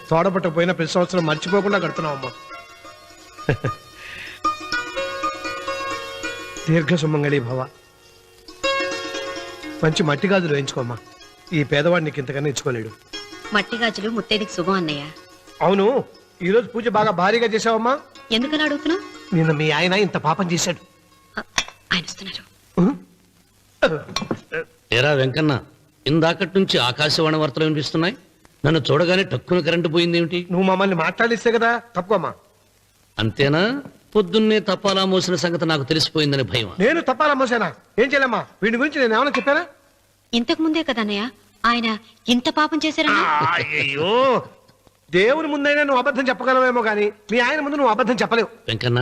తోడపట్టకపోయినా ప్రతి సంవత్సరం మర్చిపోకుండా కడుతున్నావు అమ్మా. దీర్ఘ సుమంగళి భవ. మంచి మట్టి గాజులు వేయించుకోమ్మా. ఈ పేదవాడు నీకు ఇంతకన్నా ఇచ్చుకోలేడు. మట్టి గాజులు ముత్తేదికి శుభం అన్నయ్య. అవును, ఈ రోజు పూజ బాగా భారీగా చేసావమ్మా. ఎందుకని అడుగుతున్నావు? నిన్న మీ ఆయన ఇంత పాపం చేశాడు. ఆయన వస్తున్నారు. ఏరా వెంకన్న, ఇందాకటి నుంచి ఆకాశవాణి వార్తలు వినిపిస్తున్నాయి. నన్ను చూడగానే టక్కున కరెంటు పోయిందేమిటి? నువ్వు మమ్మల్ని మాట్లాడిస్తే కదా. తప్పుకోమ్మా. అంతేనా? పొద్దున్నే తపాలా మోసిన సంగతి నాకు తెలిసిపోయిందని భయం. నేను తప్పాలా మోసానా? ఏం చేయలేమ్మా. వీడి గురించి నేను ఏమైనా చెప్పానా? ఇంతకు ముందే కదా అన్నయ్య ఆయన ఇంత పాపం చేశారని. అయ్యో, దేవుని ముందైనా నువ్వు అబద్ధం చెప్పగలవేమో గానీ మీ ఆయన ముందు నువ్వు అబద్ధం చెప్పలేవు. వెంకన్న,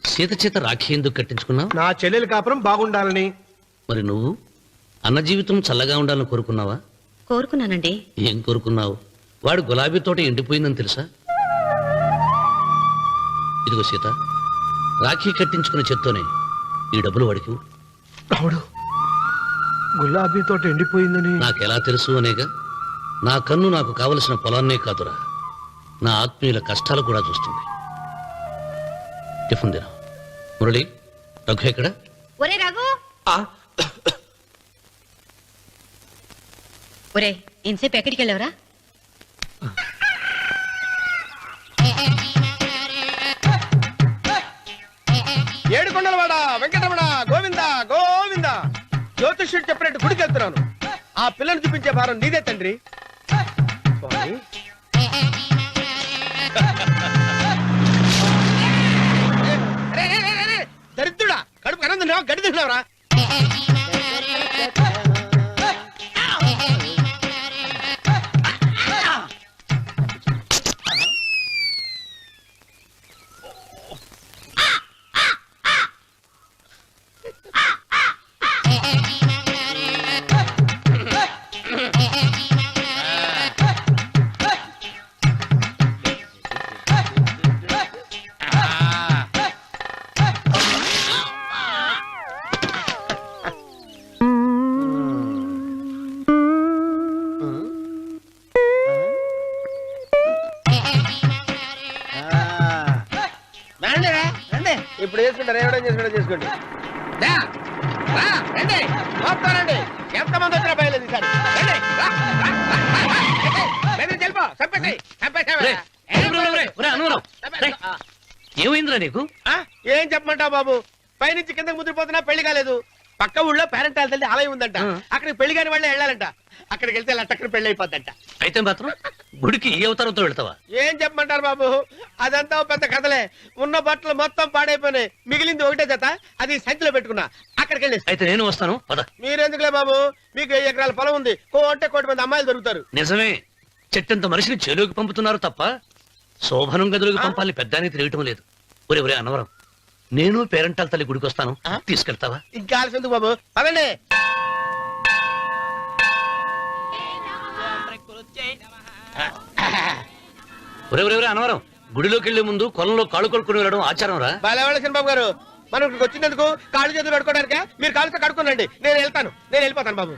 సీత చేత రాఖీ ఎందుకు కట్టించుకున్నావు? నా చెల్లెలి కాపురం బాగుండాలని. మరి నువ్వు అన్న జీవితం చల్లగా ఉండాలని కోరుకున్నావా? కోరుకున్నానండి. ఏం కోరుకున్నావు? వాడు గులాబీ తోట ఎండిపోయిందని తెలుసా? ఇదిగో సీత, రాఖీ కట్టించుకున్న చేత్తోనే ఈ డబ్బులు వాడికి. రావుడు, గులాబీ తోట ఎండిపోయిందని నాకెలా తెలుసు అనేగా. నా కన్ను నాకు కావలసిన పొలాన్నే కాదురా, నా ఆత్మీయుల కష్టాలు కూడా చూస్తుంది. టిఫిన్ తిన. మురళి, రఘు ఎక్కడ? ఒరే రఘు, ఒరే ఇంతసేపు ఎక్కడికి వెళ్ళావరా? ఏడుకొండలవాడ వెంకటరమణ గోవింద గోవింద. జ్యోతిష్యుడు చెప్పినట్టు గుడికి వెళ్తున్నాను. ఆ పిల్లని చూపించే భారం నీదే తండ్రి. స్వామి, దరిద్రుడా, కడుపు అన్నం తిన్నావా, గడి తిన్నావరా? ఇప్పుడు చేసుకుంటారు, ఏడో చేసుకుంటా చేసుకోండి. రండి, ఎంతమంది వచ్చినా బయలుదేరి ఏమైందిరా నీకు? ఏం చెప్పమంటావు బాబు? పైనుంచి కిందకి ముద్రపోతున్నా పెళ్లి కాలేదు. పక్క ఊళ్ళో పేరెంటాల తల్లి ఆలయం ఉందంట. అక్కడికి పెళ్లి కాని వాళ్ళే వెళ్ళాలంట. అక్కడికి వెళ్తే లట్టక్కన పెళ్లి అయిపోద్దంట. అయితే మాత్రం గుడికి ఏ అవతారంతో వెళ్తావా? ఏం చెప్పమంటారు బాబు, అదంతా పెద్ద కథలే. ఉన్న బట్టలు మొత్తం పాడైపోయినాయి. మిగిలింది ఒకటే జత, అది సంచిలో పెట్టుకున్నా. అక్కడికి వెళ్ళి అయితే నేను వస్తాను. మీరెందుకులే బాబు, మీకు 10 ఎకరాల పొలం ఉంది. కోటి మంది అమ్మాయిలు దొరుకుతారు. నిజమే, చెట్టంత మనిషిని చెరువుకి పంపుతున్నారు తప్ప శోభనం గదులకు పంపాలని పెద్దానికి తెలియటం లేదు. ఒరే ఒరే అన్నవరం, నేను పేరెంటాల తల్లి గుడికి వస్తాను, తీసుకెళ్తావా? ఇంకా ఆలస్యం ఎందుకు బాబు, పదండి. ఒరే ఒరే ఒరే అన్నవరం, గుడిలోకి వెళ్లే ముందు కొలంలో కాళ్ళు కొడుకుని వెళ్ళడం ఆచారం రా. బాలేవాళ్ళ చంద్రబాబు గారు, మనం ఇక్కడికి వచ్చినందుకు కాళ్ళు చేతులు కడుక్కోవడానికే. మీరు కాళ్ళతో కడుక్కోనండి, నేను వెళ్తాను. నేను వెళ్ళిపోతాను బాబు.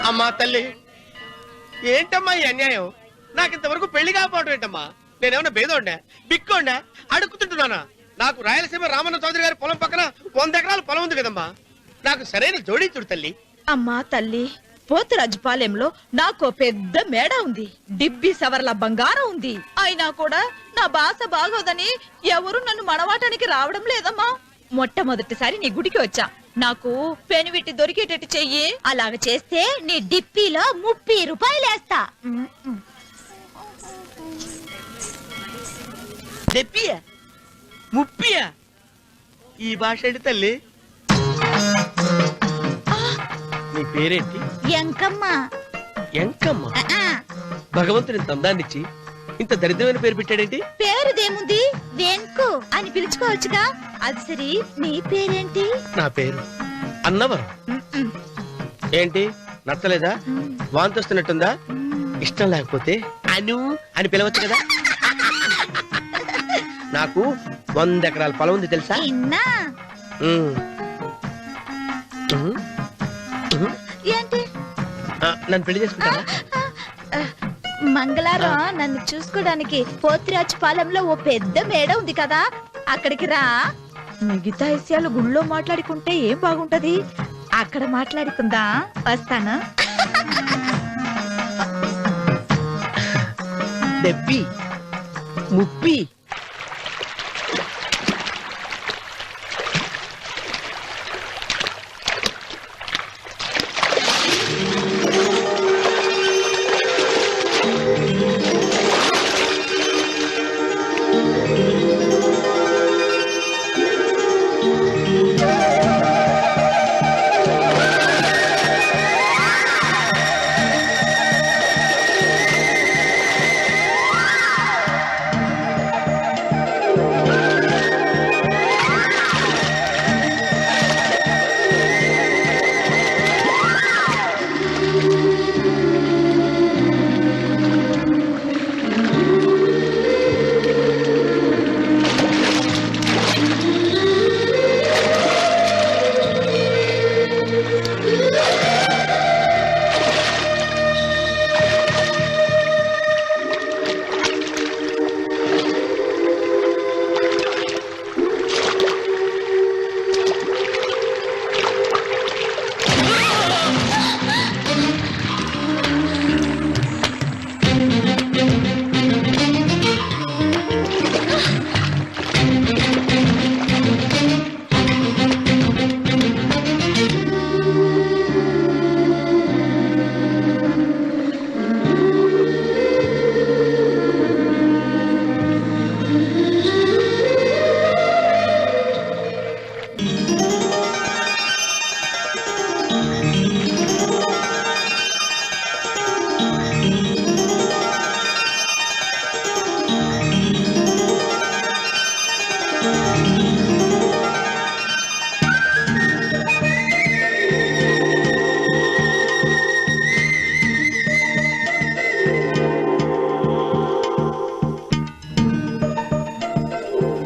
అమ్మా తల్లి, ఏంటమ్మా ఈ అన్యాయం? నాకు ఇంతవరకు పెళ్లి కాకపోవడం ఏంటమ్మా? నేనేమన్నా బేదోండా, బిక్కోండా, అడుగుతుంటున్నానా? నాకు రాయలసీమ రామన్న చౌదరి గారి పొలం పక్కన 100 ఎకరాల పొలం ఉంది కదమ్మా. నాకు సరైన జోడించుడు తల్లి. అమ్మా తల్లి, పోతురాజుపాలెంలో నాకు పెద్ద మేడ ఉంది. డిబ్బి సవర్ల బంగారం ఉంది. అయినా కూడా నా భాష బాగోదని ఎవరు నన్ను మనవాటానికి రావడం లేదమ్మా. మొట్టమొదటిసారి నీ గుడికి వచ్చా. నాకు పెనువిట్టి దొరికేటట్టు చెయ్యి. అలాగ చేస్తే నీ డిప్పీలో 30 రూపాయలు వేస్తా. ముప్పియా? ఈ భాష ఏంటి తల్లి? నీ పేరేంటి? ఎంకమ్మ. ఎంకమ్మ. భగవంతుని ఇంత అందాన్నిచ్చి ఇంత దరిద్రమైన పేరు పెట్టాడేంటి? పేరుదేముంది, వెంకు అని పిలుచుకోవచ్చుగా. అది సరి, నీ పేరేంటి? నా పేరు అన్నవరం. ఏంటి నచ్చలేదా? వాంతి వస్తున్నట్టుందా? ఇష్టం లేకపోతే అను అని పిలవచ్చు కదా. నాకు 100 ఎకరాల పొలం ఉంది తెలుసా? ఇన్నా. ఉమ్. ఉమ్. ఉమ్. ఏంటి? నన్ను పెళ్లి చేసుకుంటావా? మంగళారం నన్ను చూసుకోవడానికి పోతిరాజు పాలెంలో ఓ పెద్ద మేడ ఉంది కదా, అక్కడికి రా. మిగతా విషయాలు గుళ్ళో మాట్లాడుకుంటే ఏం బాగుంటది, అక్కడ మాట్లాడుకుందా. వస్తాను. దెబ్బి ముప్పి.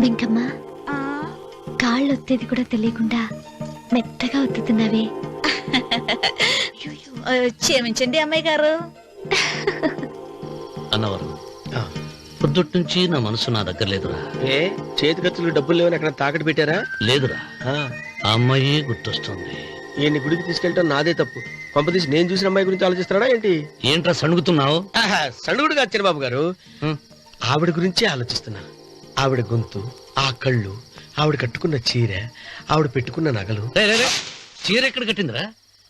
వెంకమ్మ, కాళ్ళు ఒత్తేది కూడా తెలియకుండా మెత్తగా ఒత్తుతున్నావే. క్షమించండి అమ్మాయి గారు. అన్నవరం, పొద్దుటి నుంచి నా మనసు నా దగ్గర లేదురా. ఏ చేతి ఖర్చులు డబ్బులు లేవని అక్కడ తాకట్టు పెట్టారా? లేదురా, ఆ అమ్మాయి గుర్తొస్తుంది. ఈయన్ని గుడికి తీసుకెళ్ళటం నాదే తప్పు. కొంపదీసి నేను చూసిన అమ్మాయి గురించి ఆలోచిస్తున్నాడా ఏంటి? ఏంట్రా సణుగుతున్నావు? సణుగుడుగా చిరబాబు గారు, ఆవిడ గురించే ఆలోచిస్తున్నా. ఆవిడ గొంతు, ఆ కళ్ళు, ఆవిడ కట్టుకున్న చీర, ఆవిడ పెట్టుకున్న నగలు. చీర ఎక్కడ కట్టిందిరా?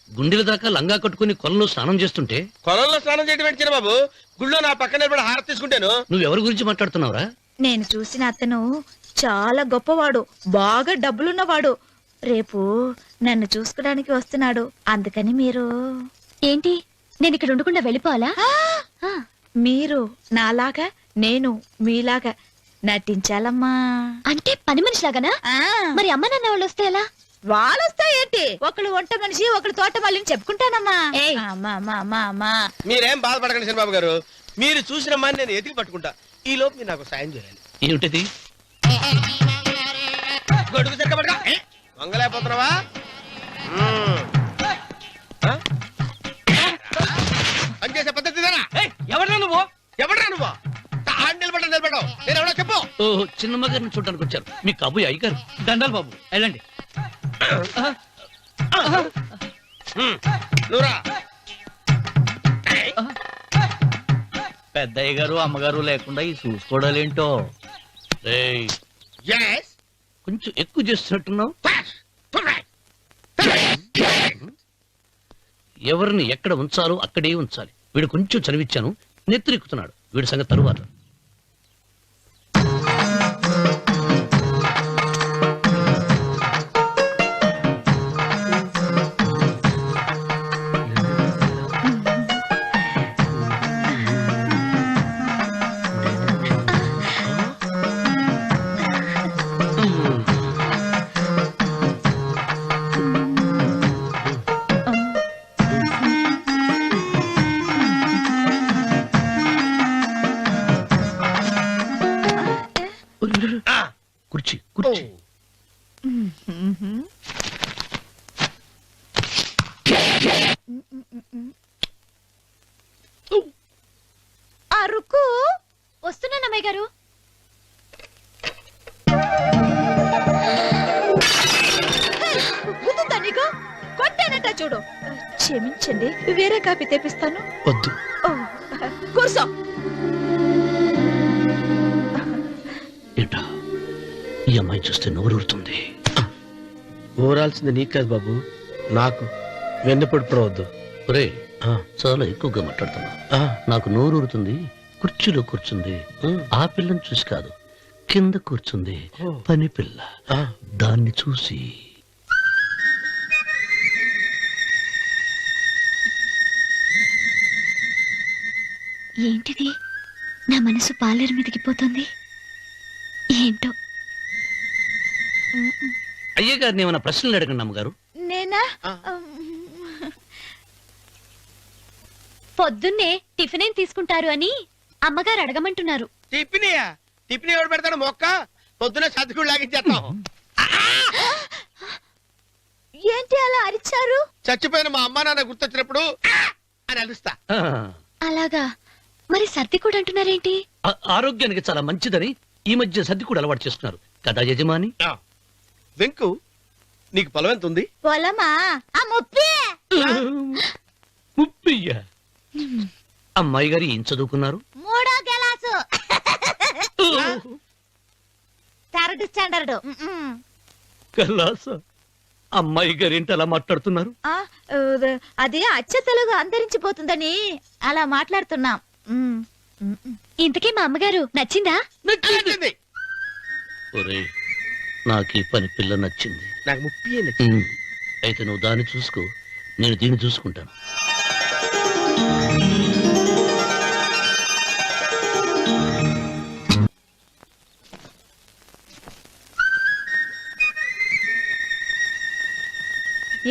గుండెల దాకా లంగా కట్టుకుని కొలంలో స్నానం చేస్తుంటే. కొలంలో స్నానం చేయడం ఏంటి చిరబాబు? గుళ్ళో నా పక్కన నిలబడి హారతి తీసుకుంటాను. నువ్వెవరి గురించి మాట్లాడుతున్నావురా? నేను చూసిన అతను చాలా గొప్పవాడు, బాగా డబ్బులున్నవాడు. రేపు నన్ను చూసుకోవడానికి వస్తున్నాడు. అందుకని మీరు. ఏంటి, నేను ఇక్కడ ఉండకుండా వెళ్ళిపోవాలా? మీరు నాలాగా, నేను మీలాగా నటించాలమ్మా. అంటే పని మనిషిలాగానా? మరి అమ్మ నాన్న వాళ్ళు వస్తే ఎలా? వాళ్ళొస్తా ఏంటి, ఒకళ్ళు వంట మనిషి, ఒకళ్ళు తోట మళ్ళీ చెప్పుకుంటానమ్మా. మీరేం బాధపడకండి చంద్రబాబు గారు. మీరు చూసిన అమ్మాయిని నేను ఎతికి పట్టుకుంటా. ఈ లోపు మీరు నాకు సాయం చేయాలి. ఏమిటది? గొడుగు తిరగబడరా, వంగలేకపోతున్నావా? పనిచేసే పద్ధతి ఎవరా నువ్వు? ఎవడరా నువ్వు? నిలబడ్డావు. నేను ఎవడో చెప్పు. ఓహో, చిన్నమ్మ గారిని చూడడానికి వచ్చారు. మీ కబుయ్య అయ్యగారు. దండాలు బాబు, వెళ్ళండి. నువ్వురా. పెద్దయ్య గారు అమ్మగారు లేకుండా ఈ చూసుకోవడాలేంటో. కొంచెం ఎక్కువ చేస్తున్నట్టున్నావు. ఎవరిని ఎక్కడ ఉంచాలో అక్కడే ఉంచాలి. వీడు కొంచెం చదివిచ్చాను, నెత్తిరెక్కుతున్నాడు. వీడి సంగతి తరువాత. ఆ, కుర్చీ ఓ, కుర్చీ అరుకు వస్తున్నానమ్మాయి గారు. గుద్దుతా నీకు కొట్టానట చూడు. క్షమించండి, వేరే కాపీ తెప్పిస్తాను. వద్దు. ఓ, కూర్చో. ఏంటా ఈ అమ్మాయి చూస్తే నోరూరుతుంది. ఊరాల్సింది నీకు కాదు బాబు, నాకు. వెన్నెపొడి పడవద్దు. ఒరే చాలా ఎక్కువగా మాట్లాడుతున్నా. నాకు నోరూరుతుంది. కుర్చీలో కూర్చుంది. ఆ పిల్లని చూసి కాదు, కింద కూర్చుంది పని పిల్ల. దాన్ని చూసి ఏంటిది? నా మనసు పాలేరు మీదకి పోతుంది. ఏంటో. అయ్య గారిని ఏమైనా ప్రశ్నలు అడగండి అమ్మగారు. నేనా? పొద్దున్నే టిఫిన్ ఏం తీసుకుంటారు అని అమ్మగారు అడగమంటున్నారు. టిఫినియా? టిఫిన్ ఎవడు పెడతాడు మొక్క? పొద్దున సతుకుడు లాగించేస్తాం. ఏంటి అలా అరిచారు? చచ్చిపోయిన మా అమ్మ నాన్న గుర్తొచ్చినప్పుడు అని అలుస్తా. ఆ, అలాగా? మరి సర్ది కూడా అంటున్నారేంటి? ఆరోగ్యానికి చాలా మంచిదని ఈ మధ్య సర్ది కూడా అలవాటు చేస్తున్నారు కదా యజమాని. వెంకు, నీకు పొలం ఎంత ఉంది? పొలమా? ఆ ముప్పి. ముప్పయ్య. అమ్మాయి గారు ఏం చదువుకున్నారు? 3వ క్లాసు, 3rd స్టాండర్డ్. కలాస. అమ్మాయి గారు ఏంటి అలా మాట్లాడుతున్నారు? అది అచ్చ తెలుగు అంతరించిపోతుందని అలా మాట్లాడుతున్నాం. ఇంతకీ మా అమ్మగారు నచ్చిందా? నచ్చింది. ఒరే, నాకు ఈ పని పిల్ల నచ్చింది. నాకు ముప్పి. అయితే నువ్వు దాన్ని చూసుకో, నేను దీన్ని చూసుకుంటాను.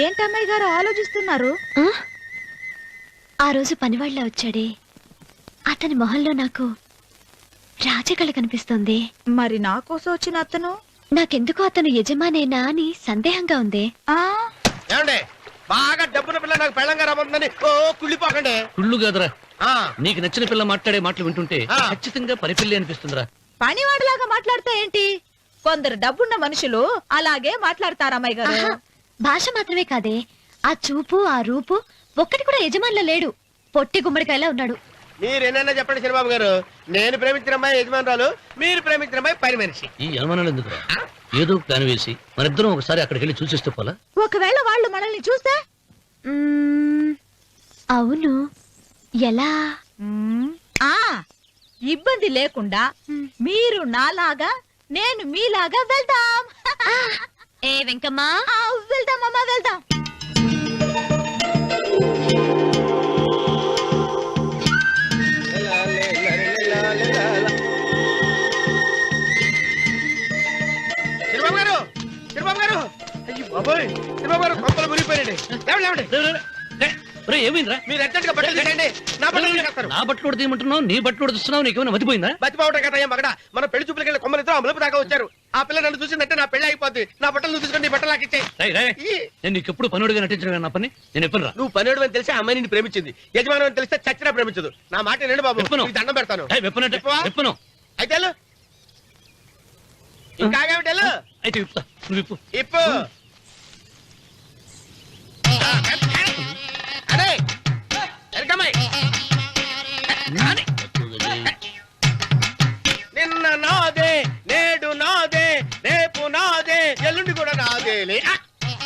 ఏంటమ్మాయి గారు ఆలోచిస్తున్నారు? ఆ రోజు పనివాళ్ళ వచ్చాడే, అతని మొహంలో నాకు రాజకళ కనిపిస్తోంది. మరి నా కోసం వచ్చిన అతను? నాకెందుకో అతను యజమానేనా అని సందేహంగా ఉంది. ఏమండి, బాగా డబ్బున పిల్ల నాకు పెళ్ళంగా రాబోతుందని ఓ కుళ్ళిపోకండి. కుళ్ళు కాదురా, ఆ, నీకు నచ్చిన పిల్ల మాట్లాడే మాటలు వింటుంటే ఆ. ఖచ్చితంగా పరిపిల్లి అనిపిస్తుందిరా. పనివాడిలాగా మాట్లాడతా ఏంటి? కొందరు డబ్బున్న మనుషులు అలాగే మాట్లాడతారు అమ్మాయి గారు. ఆహా, భాష మాత్రమే కాదే, ఆ చూపు ఆ రూపు ఒక్కటి కూడా యజమానిలో లేడు. పొట్టి గుమ్మడికాయలా ఉన్నాడు. మీరేనన్నా చెప్పండి చంద్రబాబు గారు, నేను ప్రేమించిన అమ్మాయి యజమానురాలు, మీరు ప్రేమించిన అమ్మాయి పని మనిషి. ఈ అనుమానాలు ఎందుకురా? ఏదో ప్లాన్ వేసి మనిద్దరం ఒకసారి అక్కడికి వెళ్ళి చూసేస్తే పోలా? ఒకవేళ వాళ్ళు మనల్ని చూస్తే? అవును, ఎలా? ఇబ్బంది లేకుండా మీరు నాలాగా నేను మీలాగా వెళ్దాం. ఏ వెంకమ్మా, వెళ్దాం అమ్మా, వెళ్దాం. చంద్రబాబు గారు, చంద్రబాబు గారు, అయ్యో బాబోయ్, చంద్రబాబు గారు కొంపలు మునిగిపోయారండి. లేవండి. ఏమైందిరా? మీరు అర్జెంట్ గా బట్టలు తీసేయండి, నా బట్టలు తీసేస్తారు. నా బట్టలు కూడా తీయమంటున్నావు, నీ బట్టలు కూడా తీస్తున్నావు, నీకేమైనా మతిపోయిందా? బతిపావటం కదా ఏం మగడ, మన పెళ్లి చూపులకి వెళ్ళి కొమ్మలితో అమలుపు దాకా వచ్చారు. ఆ పిల్ల నన్ను చూసిందంటే నా పెళ్లి అయిపోద్ది. నా బట్టలు తీసుకొని బట్టలు నాకు ఇచ్చేయి. నేను నీకు ఎప్పుడు పనుడిగా నటించడం నా పని. నేను ఎప్పుడు రా? నువ్వు పనివాడు అని తెలిసి ఆ అమ్మాయి నిన్ను ప్రేమించింది, యజమాని అని తెలిస్తే చచ్చినా ప్రేమించదు. నా మాట వినండి బాబు, విప్పను. నీకు దండం పెడతాను. విప్పవా? విప్పను. అయితే వెళ్ళు. ఇంకా ఆగేమిటి, వెళ్ళు. అయితే విప్పుతా, నువ్వు విప్పు. ఇప్పు. అరే ఎరకమ్మాయి, నిన్న నాదే, నేడు నాదే, రేపు నాదే, ఎల్లుండి కూడా నాదేలే.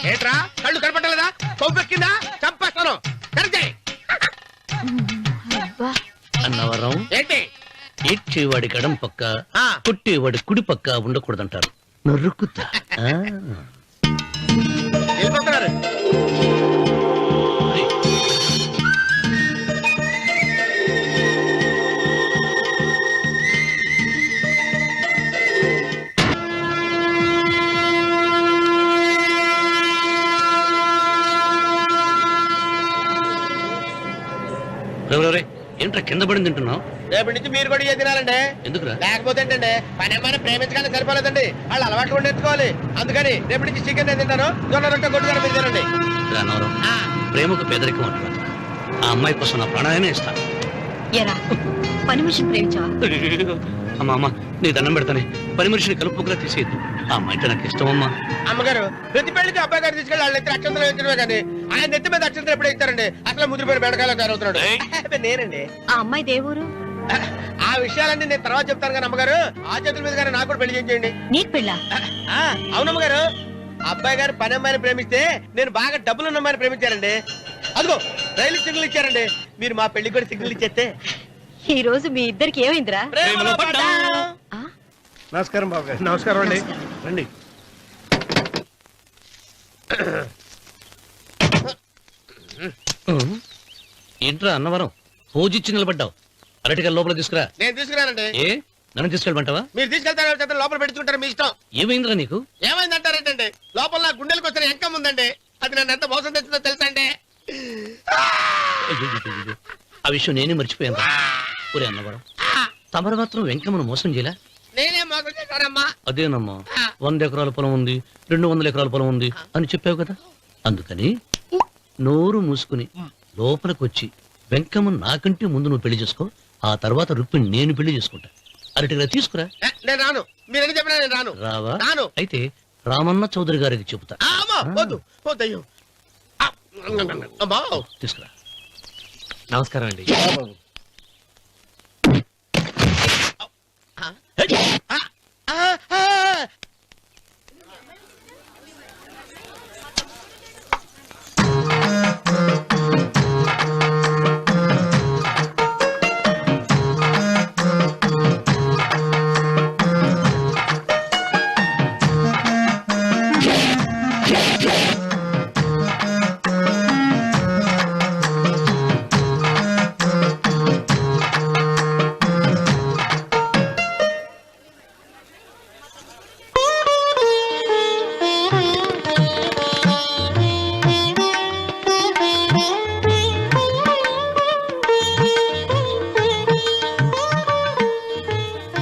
ఏంట్రా కళ్ళు కనపట్టలేదా? కొవ్వెక్కిందా? చంపేస్తాను. కరెక్టే. అన్నవరం ఏంటి? ఏడ్చేవాడి గడం పక్క, ఆ. కొట్టేవాడి కుడి పక్క ఉండకూడదంటారు. నరుకుతా. వెళ్ళిపోతున్నారు. కింద పడి తింటున్నావు? రేపటి నుంచి మీరు కూడా ఇదే తినాలండి. ఎందుకురా? లేకపోతే ఏంటండి పని అమ్మాయిని ప్రేమించగానే సరిపోలేదండి, వాళ్ళు అలవాటు కూడా నేర్చుకోవాలి. అందుకని రేపటి నుంచి చికెన్ నేను తింటాను, జొన్న రొట్టె కొట్టుకొని మీరు తినండి. రా నవరం, ప్రేమకు పేదరికం అంటున్నా. ఆ అమ్మాయి కోసం నా ప్రాణాయనే ఇస్తాను. ఎరా పని మనిషిని ప్రేమించావా? అమ్మా అమ్మ, నీ దండం పెడతానే, పని మనిషిని కలుపుకులా తీసేయద్దు. ఆ అమ్మాయి అంటే నాకు ఇష్టం అమ్మా. అమ్మగారు ప్రతి పెళ్లికి అబ్బాయి గారు తీసుకెళ్ళి వాళ్ళ ఎత్తి అక్షంతలు వేయించడమే కానీ ఆయన నెత్తి మీద అక్షంతలు ఎప్పుడు ఇస్తారండి? అసలు ముద్రపోయిన బెడకాయలు తయారవుతున్నాడు. అబ్బే, నేనండి. ఆ అమ్మాయి దేవురు ఆ విషయాలన్నీ నేను తర్వాత చెప్తాను కానీ అమ్మగారు, ఆ చేతుల మీద కానీ నాకు కూడా పెళ్లి చేయండి. నీకు పెళ్ళా? అవునమ్మగారు, అబ్బాయి గారు పని అమ్మాయిని ప్రేమిస్తే నేను బాగా డబ్బులున్న అమ్మాయిని ప్రేమించారండి. అదిగో రైలు సిగ్నల్ ఇచ్చారండి. మీరు మా పెళ్లికి కూడా సిగ్నల్ ఇచ్చేస్తే ఈ రోజు మీ ఇద్దరికి ఏమైందిరా? ప్రేమలో పడ్డాం. ఆ? నమస్కారం బాబు గారు. నమస్కారం అండి. రండి. ఏంట్రా అన్నవరం, పూజిచ్చి నిలబడ్డావు? అరటిగా లోపల తీసుకురా. నేను తీసుకున్నానండి. ఏ నన్ను తీసుకెళ్ళమంటావా? మీరు తీసుకెళ్తారు లోపల పెట్టుకుంటారు, మీ ఇష్టం. ఏమైందిరా నీకు? ఏమైందంటారేంటండి? లోపల నా గుండెలకు వచ్చిన ఎంకం ఉందండి, అది నన్ను ఎంత మోసం తెచ్చిందో తెలుసా అండి? అయ్యయ్యయ్యయ్యో. ఆ విషయం నేనే మర్చిపోయాను. ఒరే అన్నవరం, తమరు మాత్రం వెంకమ్మను మోసం చేయలే? నేనే మోసం చేశానమ్మా. అదేనమ్మా, 100 ఎకరాల పొలం ఉంది, 200 ఎకరాల పొలం ఉంది అని చెప్పావు కదా. అందుకని నోరు మూసుకుని లోపలికి వచ్చి వెంకమ్మ నాకంటే ముందు నువ్వు పెళ్లి చేసుకో, ఆ తర్వాత రుక్మిణి నేను పెళ్లి చేసుకుంటా. అరటిగా తీసుకురా. నేను రాను, మీరని చెప్పినా నేను రాను. రావా? రాను. అయితే రామన్న చౌదరి గారికి చెబుతా. అమ్మా, వద్దు వద్దు, అయ్యో. అమ్మా, తీసుకురా. నమస్కారం అండి.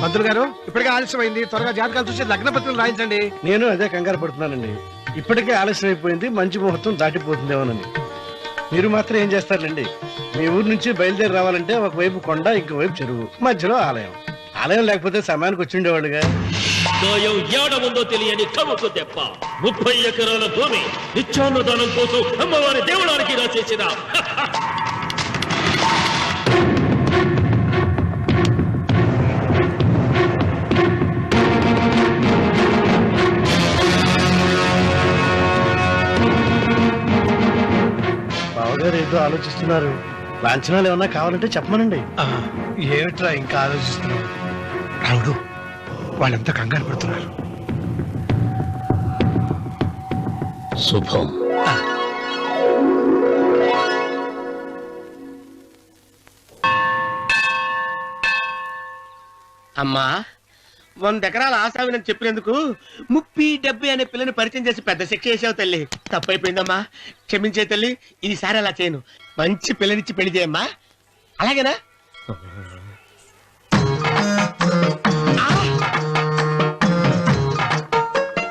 పంతులు గారు, ఇప్పటికే ఆలస్యం అయింది. త్వరగా జాతకాలు చూసి లగ్న పత్రికలు రాయించండి. నేను అదే కంగారు పడుతున్నానండి. ఇప్పటికే ఆలస్యం అయిపోయింది, మంచి ముహూర్తం దాటిపోతుందేమోనని. మీరు మాత్రం ఏం చేస్తారండి? మీ ఊరు నుంచి బయలుదేరి రావాలంటే ఒకవైపు కొండ, ఇంకోవైపు చెరువు, మధ్యలో ఆలయం. ఆలయం లేకపోతే సమయానికి వచ్చి ఉండేవాళ్ళుగా. ఏడముందో తెలియని కవుకు దెబ్బ 30 ఎకరాల భూమి నిత్యాన్నదానం కోసం అమ్మవారి దేవుడానికి రాసేసిన బావగారు ఏదో ఆలోచిస్తున్నారు. లాంఛనాలు ఏమన్నా కావాలంటే చెప్పమనండి. ఏమిట్రా ఇంకా ఆలోచిస్తున్నావు? రావుడు, వాళ్ళంతా కంగారు పడుతున్నారు. శుభం. అమ్మా, 100 ఎకరాల ఆశావినని చెప్పినందుకు 30-70 అనే పిల్లని పరిచయం చేసి పెద్ద శిక్ష చేసావు తల్లి. తప్పైపోయిందమ్మా, క్షమించే తల్లి. ఈసారి అలా చేయను, మంచి పిల్లనిచ్చి పెళ్లి చేయమ్మా. అలాగేనా?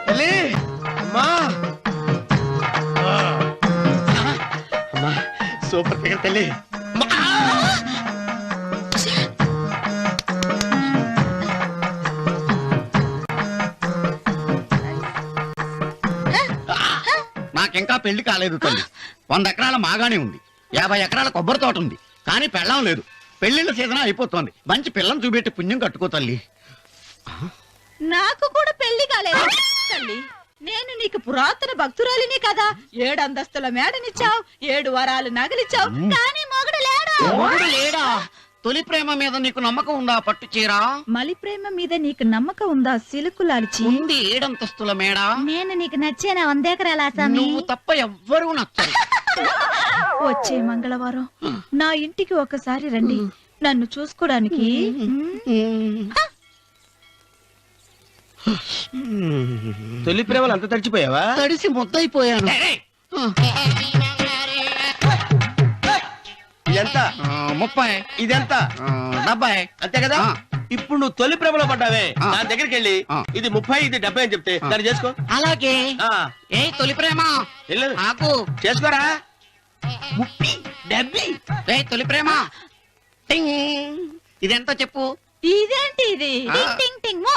తల్లి, అమ్మా. అమ్మా, సూపర్ ఫిగర్ తల్లి. అమ్మా. నాకింకా పెళ్లి కాలేదు తల్లి. 100 ఎకరాల మాగానే ఉంది, 50 ఎకరాల కొబ్బరి తోట ఉంది, కానీ పెళ్ళం లేదు. పెళ్లిళ్ళ సీజన్ అయిపోతుంది. మంచి పిల్లని చూపెట్టి పుణ్యం కట్టుకో తల్లి. నాకు కూడా పెళ్లి కాలేదు తల్లి. నేను నీకు పురాతన భక్తురాలిని కదా. 7 అంతస్తుల మేడనిచ్చావు, 7 వరాలు నగలిచ్చావు, కానీ మొగుడు లేడు. మొగుడు లేడా? తొలి ప్రేమ మీద నీకు నమ్మకం ఉందా? పట్టు చీరా. మలి ప్రేమ మీద నీకు నమ్మకం ఉందా? సిలుకులాల్చి ఉంది 7 అంతస్తుల మేడ. నేను నీకు నచ్చేనా 100 ఎకరాల ఆసామి? నువ్వు తప్ప ఎవ్వరూ నచ్చరు. వచ్చే మంగళవారం నా ఇంటికి ఒకసారి రండి, నన్ను చూసుకోడానికి. తొలి ప్రేమలు అంత తడిచిపోయావా? తడిసి ముద్దయిపోయాను. ఎంత 30. ఇదెంత 70. అంతే కదా ఆ. ఇప్పుడు నువ్వు తొలి ప్రభలో పడ్డావే ఆ. దాని దగ్గరికి వెళ్ళి ఆ. ఇది 30 ఇది 70 అని చెప్తే దాన్ని చేసుకో అలాగే. ఆ, ఏ తొలి ప్రేమ వెళ్ళు. ఆకు. చేసుకోరా 30 70 ఏ తొలి ప్రేమ టింగ్. ఇదెంత చెప్పు. ఇదేంటి ఇది ఆ. టింగ్ టింగ్ టింగ్ మో.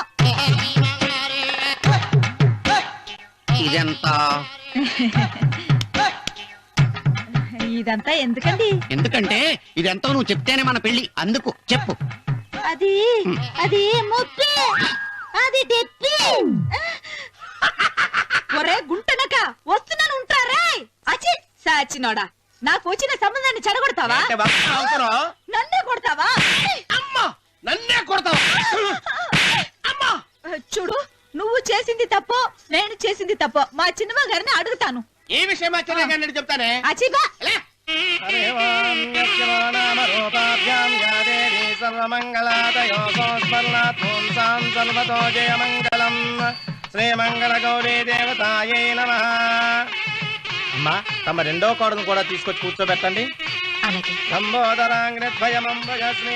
ఇదెంత. ఇదంతా ఎందుకండి? ఎందుకంటే ఇదెంతో నువ్వు చెప్తేనే మన పెళ్లి. అందుకు చెప్పు. అది అది ముప్పి, అది డెప్పి. ఒరే గుంటనక వస్తున్నాను ఉంటారా? అచి సాచినోడా, నాకు వచ్చిన సంబంధాన్ని చెడగొడతావా? అంటే వక్ర అవసరం నన్నే కొడతావా? అమ్మా నన్నే కొడతావు అమ్మా చూడు, నువ్వు చేసింది తప్పు, నేను చేసింది తప్పు. మా చిన్నమ్మ గారిని అడుగుతాను. ఈ విషయం ఆశ్చర్యంగా చెప్తానే అచిబా లే. శ్రీమంగళ గౌరీ దేవతాయై నమః. అమ్మా తమ రెండో కోడను కూడా తీసుకొచ్చి కూర్చోబెట్టండి. అలాగే. సంబోధరాంగ్రద్వయమంబయశ్రీ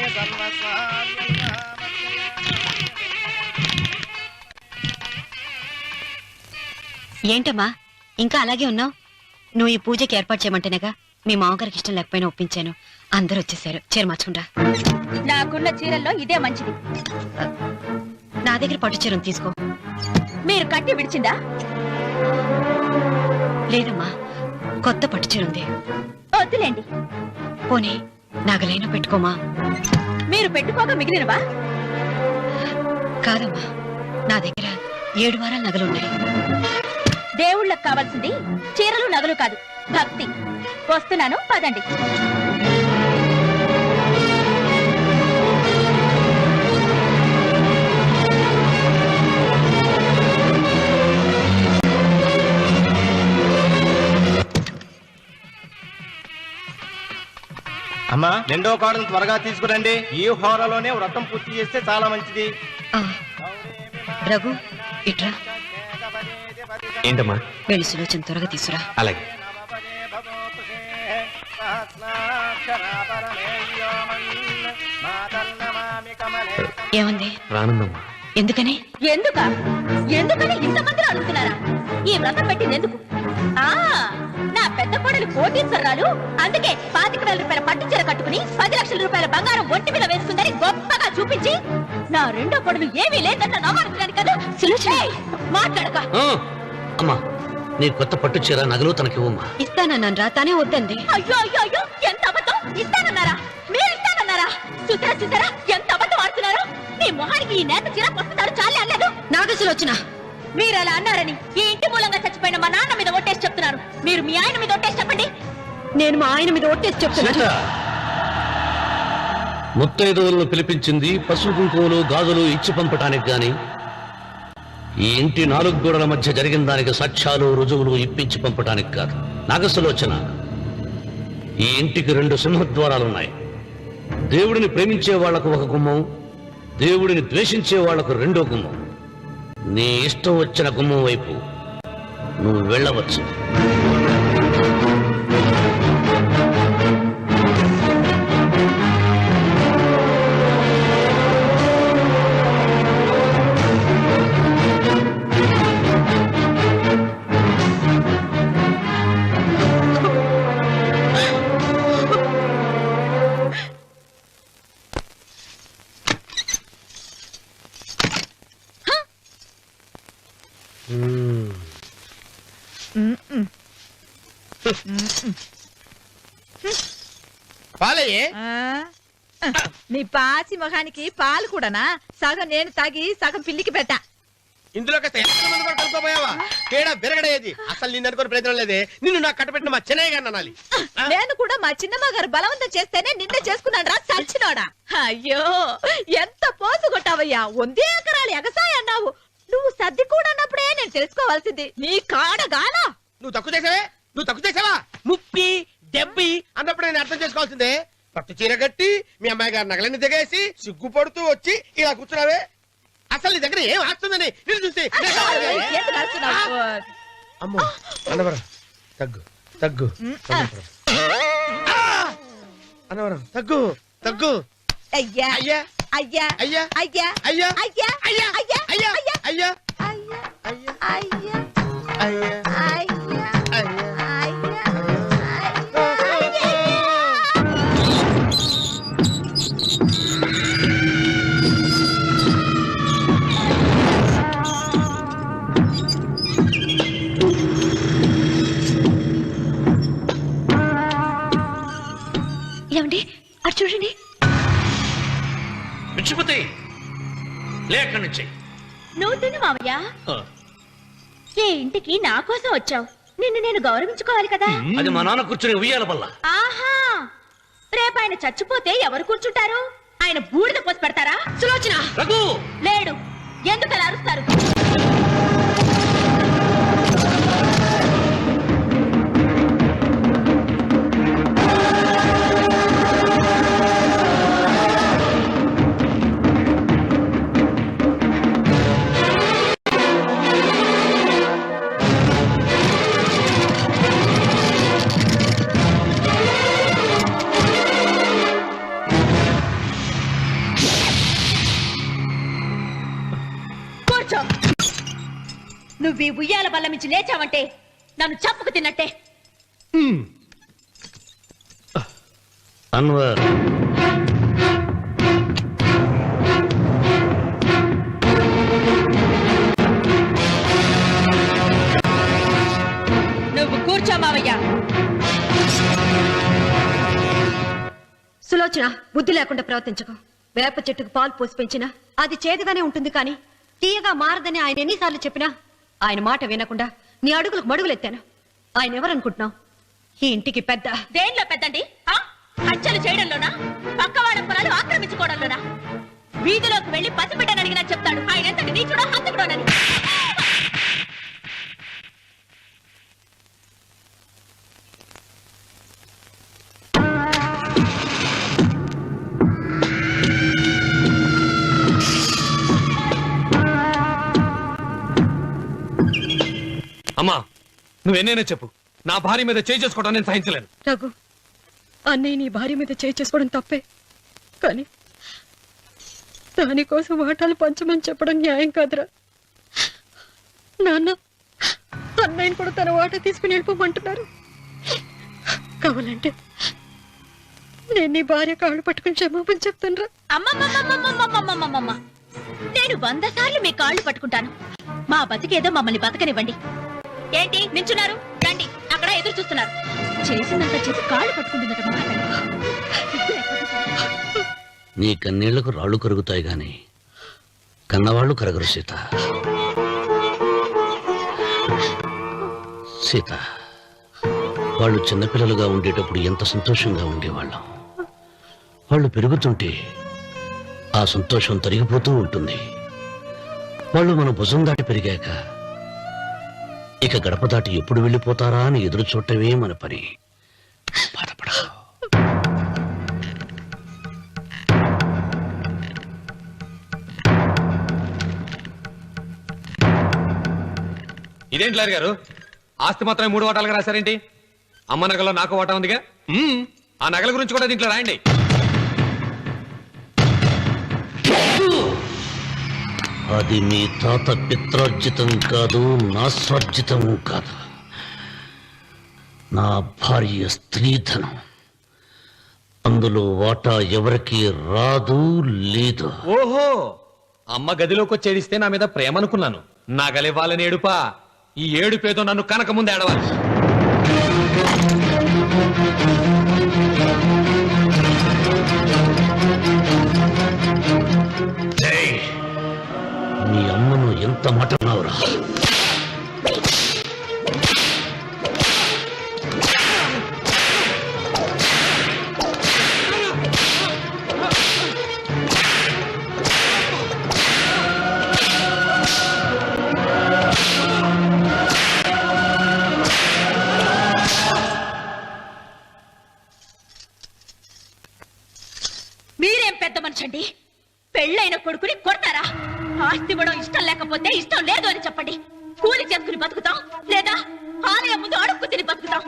ఏంటమ్మా ఇంకా అలాగే ఉన్నావు? నువ్వు ఈ పూజకి ఏర్పాటు చేయమంటేనేగా మీ మామగారికి ఇష్టం లేకపోయినా ఒప్పించాను. అందరూ వచ్చేసారు. చీర మార్చుకుంటా. నాకున్న చీరల్లో ఇదే మంచిది. నా దగ్గర పట్టు చీరను తీసుకో. మీరు కట్టి విడిచిందా? లేదమ్మా, కొత్త పట్టు చీర ఉంది. వద్దులేండి. పోనీ నాగలైనా పెట్టుకోమా. మీరు పెట్టుకోక మిగిలినవా? కాదమ్మా, నా దగ్గర 7 వారాల నగలున్నాయి. దేవుళ్ళకు కావాల్సింది చీరలు నగలు కాదు, భక్తి. వస్తున్నాను, పదండి. అమ్మా రెండో కోడను త్వరగా తీసుకురండి. ఈ హోరలోనే వ్రతం పూర్తి చేస్తే చాలా మంచిది. ఆ, రఘు ఇట్రా. ఏంటమ్మా? వెళ్ళి సులోచన త్వరగా తీసురా. అలాగే. ఏమంది? రానుందమ్మా. ఎందుకని? ఎందుకని ఇంతమంది అడుగుతున్నారా? ఈ వ్రతం పెట్టింది ఎందుకు? ఆ నా పెద్ద కోడలు కోటీశ్వరరాలు, అందుకే 25,000 రూపాయల పట్టు చీర కట్టుకుని 10 లక్షల రూపాయల బంగారం ఒంటి మీద వేసుకుందని గొప్పగా చూపించి నా రెండో కోడలు ఏమీ లేదన్న నమ్మకానికి కదా. సులోచన మాట్లాడక. అమ్మా, నీ కొత్త పట్టు చీర నగలు తనకివ్వమ్మా. ఇస్తానన్నాను రా, తానే వద్దంది. అయ్యో అయ్యో అయ్యో, ఎంత అబద్ధం! ఇస్తానన్నారా? మీరు ఇస్తానన్నారా? చూసారా చూసారా ఎంత అబద్ధం ఆడుతున్నారు? నీ మొహానికి ఈ నేత చీర వస్తున్నాడు చాలే అనలేదు. నాగ సులోచన, మీరు అలా అన్నారని ఈ ఇంటి మూలంగా చచ్చిపోయిన మా నాన్న మీద ఒట్టేసి చెప్తున్నారు. మీరు మీ ఆయన మీద ఒట్టేసి చెప్పండి. నేను మా ఆయన మీద ఒట్టేసి చెప్తున్నాను. సీత, ముత్తైదువులను పిలిపించింది పసుపు కుంకుమలు గాజులు ఇచ్చి పంపటానికి గాని, ఈ ఇంటి 4 గోడల మధ్య జరిగిన దానికి సాక్ష్యాలు రుజువులు ఇప్పించి పంపటానికి కాదు. నాగసులోచన, ఈ ఇంటికి 2 సింహద్వారాలున్నాయి. దేవుడిని ప్రేమించే వాళ్లకు ఒక గుమ్మం, దేవుడిని ద్వేషించే వాళ్లకు 2వ గుమ్మం. నీ ఇష్టం వచ్చిన గుమ్మం వైపు నువ్వు వెళ్ళవచ్చు. పాలయ్యే నీ పాసి మొహానికి పాలు కూడానా? సగం నేను తాగి సగం పిల్లికి పెట్టా. ఇందులో కలుపుకోపోయావా? తేడా విరగడేది. అసలు నిన్ను అనుకుని ప్రయత్నం లేదే. నిన్ను నాకు కట్టబెట్టిన మా చెన్నయ్య గారిని అనాలి. నేను కూడా మా చిన్నమ్మ గారు బలవంతం చేస్తేనే నిన్నే చేసుకున్నాను రా సచ్చినోడా. అయ్యో ఎంత పోసు కొట్టావయ్యా. 100 ఎకరాలు ఎగసాయ అన్నావు. నువ్వు సర్ది కూడా అన్నప్పుడే నేను తెలుసుకోవాల్సింది. నీ కాడగానా? నువ్వు తక్కువ చేసావా? 30 70 అన్నప్పుడు నేను అర్థం చేసుకోవాల్సిందే. పట్టు చీర కట్టి మీ అమ్మాయి గారు నగలన్నీ దిగేసి సిగ్గుపడుతూ వచ్చి ఇలా కూర్చున్నావే. అసలు నీ దగ్గర ఏం ఆస్తుందని నేను చూసి ఎందుకు అరుస్తున్నావు? అమ్మో అన్నవరం తగ్గు అన్నవరం తగ్గు తగ్గు. అయ్యా అయ్యా అయ్యా అయ్యా అయ్యా అయ్యా అయ్యా అయ్యా అయ్యా అయ్యా అయ్యా అయ్యా అయ్యా అయ్యా అయ్యా అయ్యా అయ్యా అయ్యా ఏమండి అటు చూడండి. పిచ్చిపోతే లేక నుంచి నువ్వు తిను మావయ్య. ఏ ఇంటికి నా కోసం వచ్చావు, నిన్ను నేను గౌరవించుకోవాలి కదా. అది మా నాన్న కూర్చుని ఉయ్యాల వల్ల. ఆహా, రేపు ఆయన చచ్చిపోతే ఎవరు కూర్చుంటారు? ఆయన బూడిద పోసి పెడతారా? సులోచన రఘు లేడు, ఎందుకు అలా అరుస్తారు? కూర్చో. నువ్వు ఈ ఉయ్యాల బల్ల మించి లేచావంటే నన్ను చప్పుకు తిన్నట్టే. అన్వర్ నువ్వు కూర్చో మావయ్య. సులోచన, బుద్ధి లేకుండా ప్రవర్తించకు. వేప చెట్టుకు పాలు పోసి పెంచినా అది చేదుగానే ఉంటుంది, కానీ తీయగా మారదని ఆయన ఎన్నిసార్లు చెప్పినా ఆయన మాట వినకుండా నీ అడుగులకు మడుగులెత్తాను. ఆయన ఎవరనుకుంటున్నావు? ఈ ఇంటికి పెద్ద. దేనిలో పెద్దండి? హత్యలు చేయడంలోనా, పక్కవాడ పొలాలు ఆక్రమించుకోవడంలోనా? వీధిలోకి వెళ్లి పసిబిడ్డని అడిగినా చెప్తాడు ఆయన ఎంతటి నీచుడో హంతకుడోనని. అమ్మా, నువ్వెన్నైనా చెప్పు, నా భార్య మీద చేయి చేసుకోవడం నేను సహించలేను. రఘు, అన్నయ్య నీ భార్య మీద చేయి చేసుకోవడం తప్పే, కానీ దానికోసం వాటాలు పంచమని చెప్పడం న్యాయం కాదురా. నాన్న అన్నయ్యని కూడా తన వాటా తీసుకుని వెళ్ళిపోమంటున్నారు. కావాలంటే నేను నీ భార్య కాళ్ళు పట్టుకుని క్షమాపణ చెప్తాను. అమ్మమ్మమ్మమ్మమ్మమ్మమ్మమ్మమ్మ, నేను 100 సార్లు మీ కాళ్ళు పట్టుకుంటాను. మా బతికేదో మమ్మల్ని బతకనివ్వండి. ఏంటి నించున్నారు? రండి, అక్కడ ఎదురు చూస్తున్నారు. చేసిందంతా చేసి కాళ్ళు పట్టుకుంటుందట మా అతను. నీ కన్నీళ్లకు రాళ్లు కరుగుతాయి గాని కన్నవాళ్లు కరగరు సీత. సీత, వాళ్ళు చిన్నపిల్లలుగా ఉండేటప్పుడు ఎంత సంతోషంగా ఉండేవాళ్ళం. వాళ్ళు పెరుగుతుంటే ఆ సంతోషం తరిగిపోతూ ఉంటుంది. వాళ్ళు మన భుజం దాటి పెరిగాక ఇక గడప దాటి ఎప్పుడు వెళ్ళిపోతారా అని ఎదురు చూడటమే మన పని. బాధపడకు. ఇదేంటి లారి గారు, ఆస్తి మాత్రమే 3 వాటాలుగా రాశారేంటి? అమ్మ నగలో నాకు వాటా ఉందిగా. ఆ నగల గురించి కూడా దీంట్లో రాయండి. అది మీ తాత పిత్రార్జితం కాదు, నా స్వార్జితం కాదు. నా భార్య స్త్రీధనం. అందులో వాటా ఎవరికి రాదు లేదు. ఓహో, అమ్మ గదిలోకి వచ్చి ఏడిస్తే నా మీద ప్రేమ అనుకున్నాను. నగలివ్వాలని ఏడుపా. ఈ ఏడుపేదో నన్ను కనక ముందు ఏడవాలి. మీ అమ్మను ఎంత మాట అన్నావురా? మీరేం పెద్ద మనిషి అండి? పెళ్ళైన కొడుకుని కొడతారా? ఆస్తి ఇవ్వడం ఇష్టం లేకపోతే ఇష్టం లేదు అని చెప్పండి. కూలి చేసుకుని బతుకుతాం, లేదా ఆలయం ముందు అడుక్కు తిని బతుకుతాం.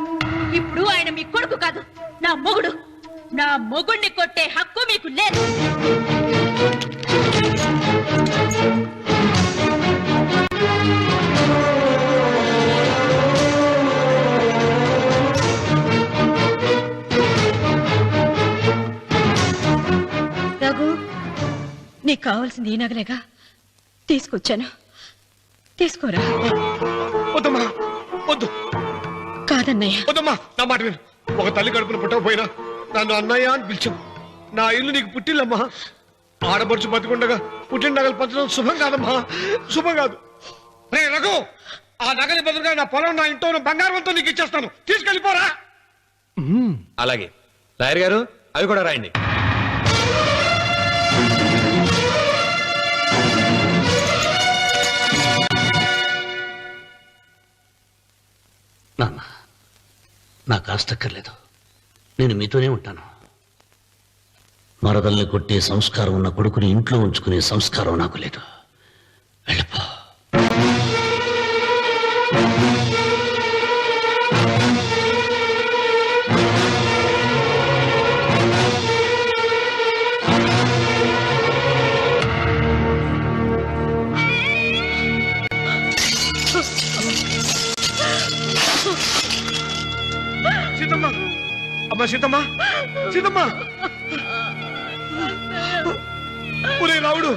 ఇప్పుడు ఆయన మీ కొడుకు కాదు, నా మొగుడు. నా మొగుణ్ణి కొట్టే హక్కు మీకు లేదు. రఘు, నీకు కావాల్సింది ఈ నగలేగా, తీసుకొచ్చాను, తీసుకోరా. వద్దమ్మా, వద్దు, కాదన్నయ్య. వద్దమ్మా, నా మాట విను. ఒక తల్లి కడుపున పుట్టకపోయినా నన్ను అన్నయ్య అని పిలిచావు. నా ఇల్లు నీకు పుట్టిల్లమ్మా. ఆడపడుచు బతికుండగా పుట్టిన నగలు పంచడం శుభం కాదమ్మా, శుభం కాదు. రే రఘు, ఆ నగలి బదులుగా నా పొలం, నా ఇంట్లో బంగారంతో నీకు ఇచ్చేస్తాను, తీసుకెళ్ళిపోరా. అలాగే లాయర్ గారు, అవి కూడా రాయండి. నాన్న, నాకు ఆస్తక్కర్లేదు, నేను మీతోనే ఉంటాను. మరదల్ని కొట్టే సంస్కారం ఉన్న కొడుకుని ఇంట్లో ఉంచుకునే సంస్కారం నాకు లేదు. వెళ్ళిపో. సీతమ్మ, అమ్మా సీతమ్మ, సీతమ్మ. ఒరే రావుడు,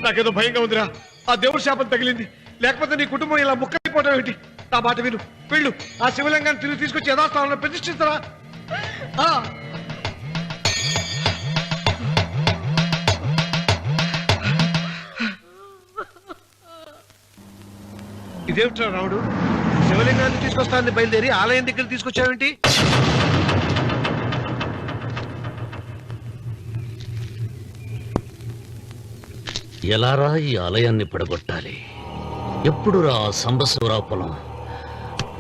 నాకేదో భయంగా ఉందిరా. ఆ దేవుడి శాపం తగిలింది, లేకపోతే నీ కుటుంబం ఇలా ముక్కైపోవడం ఏంటి? నా మాట విను, వెళ్ళు. ఆ శివలింగాన్ని తిరిగి తీసుకొచ్చి యథాస్థానంలో ప్రతిష్ఠిస్తారా. ఇదేమిట్రా రావుడు, శివలింగాన్ని తీసుకొస్తానని బయలుదేరి ఆలయం దగ్గర తీసుకొచ్చావేంటి? ఎలారా ఈ ఆలయాన్ని పడగొట్టాలి? ఎప్పుడు రా సంబశివరావు పొలం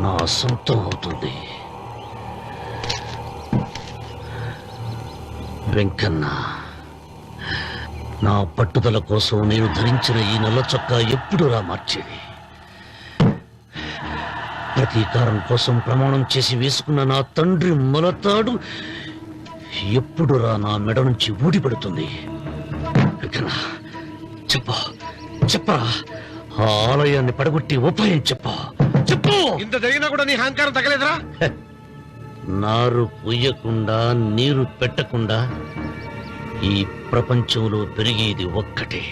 నా సొంతం అవుతుంది? వెంకన్న, నా పట్టుదల కోసం నేను ధరించిన ఈ నల్ల చొక్కా ఎప్పుడు రా మార్చేది? ప్రతీకారం కోసం ప్రమాణం చేసి వేసుకున్న నా తండ్రి మొలతాడు ఎప్పుడు రా నా మెడ నుంచి ఊడిపడుతుంది? వెంకన్న, చెప్పరా, ఆ ఆలయాన్ని పడగొట్టి ఉపాయం చెప్పు. ఇంత జరిగినా కూడా నీ అహంకారం తగ్గలేదురా? నారు పొయ్యకుండా నీరు పెట్టకుండా ఈ ప్రపంచంలో పెరిగేది ఒక్కటే,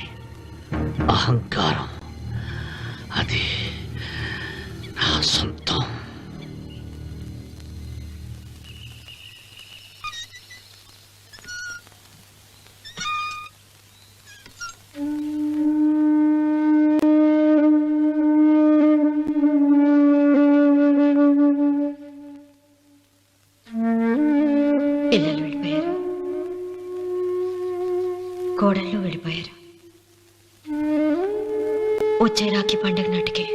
అహంకారం. అది నా సొంతం. పిల్లలు వెళ్ళిపోయారు, కోడళ్ళు వెళ్ళిపోయారు. వచ్చే రాఖీ పండుగ నాటికి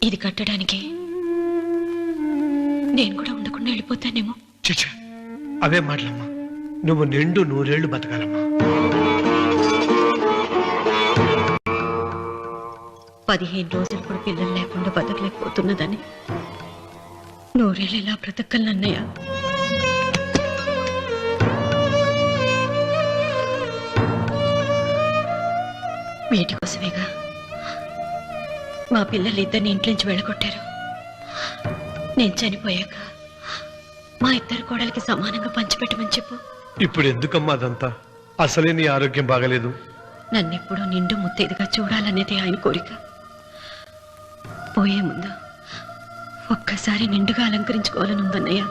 ఇది కట్టడానికి నేను కూడా ఉండకుండా వెళ్ళిపోతానేమో. చిచ్చా, అవే మాటలమ్మా. నువ్వు నిండు 100 ఏళ్ళు బతకాలమ్మా. 15 రోజులు కూడా పిల్లలు లేకుండా బతకలేకపోతున్నదని 100 ఏళ్ళు ఎలా బ్రతకలన్నయ్య? వీటి కోసమేగా మా పిల్లలిద్దరిని ఇంట్లోంచి వెళ్ళగొట్టారు. నేను చనిపోయాక మా ఇద్దరు కోడలికి సమానంగా పంచిపెట్టమని చెప్పు. ఇప్పుడు ఎందుకమ్మా అదంతా? అసలే నీ ఆరోగ్యం బాగలేదు. నన్నెప్పుడూ నిండు ముత్తైదుగా చూడాలనేది ఆయన కోరిక. పోయే ముందు ఒక్కసారి నిండుగా అలంకరించుకోవాలని ఉందన్నయ్య.